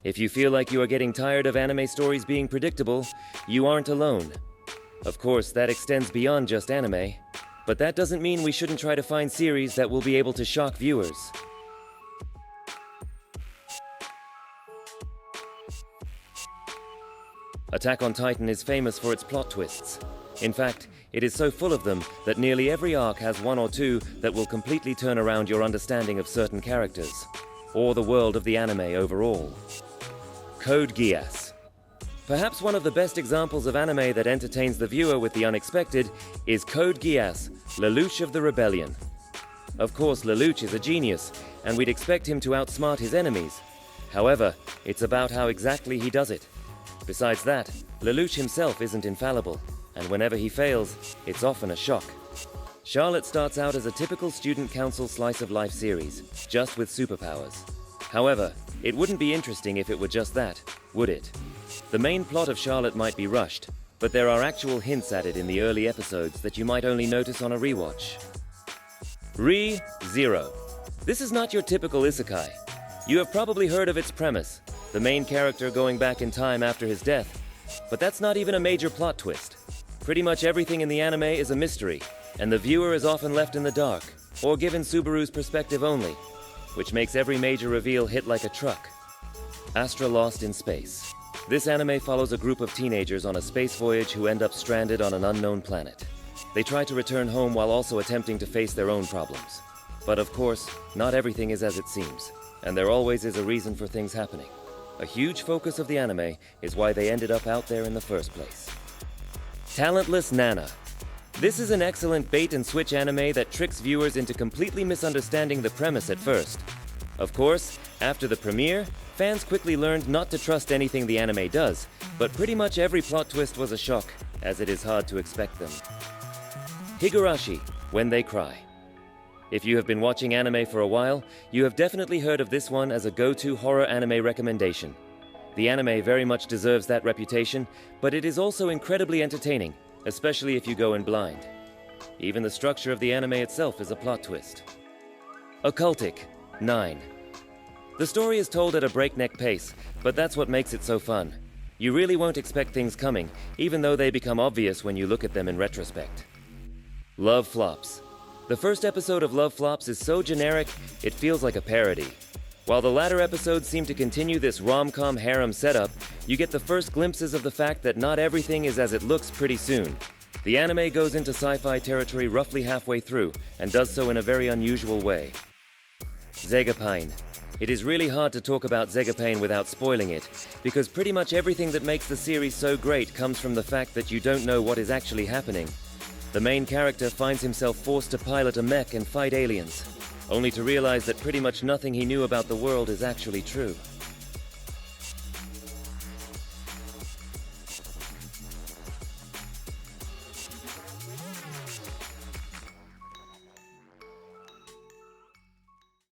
If you feel like you are getting tired of anime stories being predictable, you aren't alone. Of course, that extends beyond just anime, but that doesn't mean we shouldn't try to find series that will be able to shock viewers. Attack on Titan is famous for its plot twists. In fact, it is so full of them that nearly every arc has one or two that will completely turn around your understanding of certain characters, or the world of the anime overall. Code Geass. Perhaps one of the best examples of anime that entertains the viewer with the unexpected is Code Geass, Lelouch of the Rebellion. Of course, Lelouch is a genius, and we'd expect him to outsmart his enemies. However, it's about how exactly he does it. Besides that, Lelouch himself isn't infallible, and whenever he fails, it's often a shock. Charlotte starts out as a typical student council slice-of-life series, just with superpowers. However, it wouldn't be interesting if it were just that, would it? The main plot of Charlotte might be rushed, but there are actual hints at it in the early episodes that you might only notice on a rewatch. Re:Zero. This is not your typical isekai. You have probably heard of its premise, the main character going back in time after his death, but that's not even a major plot twist. Pretty much everything in the anime is a mystery, and the viewer is often left in the dark, or given Subaru's perspective only, which makes every major reveal hit like a truck. Astra Lost in Space. This anime follows a group of teenagers on a space voyage who end up stranded on an unknown planet. They try to return home while also attempting to face their own problems. But of course, not everything is as it seems, and there always is a reason for things happening. A huge focus of the anime is why they ended up out there in the first place. Talentless Nana. This is an excellent bait-and-switch anime that tricks viewers into completely misunderstanding the premise at first. Of course, after the premiere, fans quickly learned not to trust anything the anime does, but pretty much every plot twist was a shock, as it is hard to expect them. Higurashi, When They Cry. If you have been watching anime for a while, you have definitely heard of this one as a go-to horror anime recommendation. The anime very much deserves that reputation, but it is also incredibly entertaining, especially if you go in blind. Even the structure of the anime itself is a plot twist. Occultic 9. The story is told at a breakneck pace, but that's what makes it so fun. You really won't expect things coming, even though they become obvious when you look at them in retrospect. Love Flops. The first episode of Love Flops is so generic, it feels like a parody. While the latter episodes seem to continue this rom-com harem setup, you get the first glimpses of the fact that not everything is as it looks pretty soon. The anime goes into sci-fi territory roughly halfway through, and does so in a very unusual way. Zegapine. It is really hard to talk about Zegapine without spoiling it, because pretty much everything that makes the series so great comes from the fact that you don't know what is actually happening. The main character finds himself forced to pilot a mech and fight aliens, only to realize that pretty much nothing he knew about the world is actually true.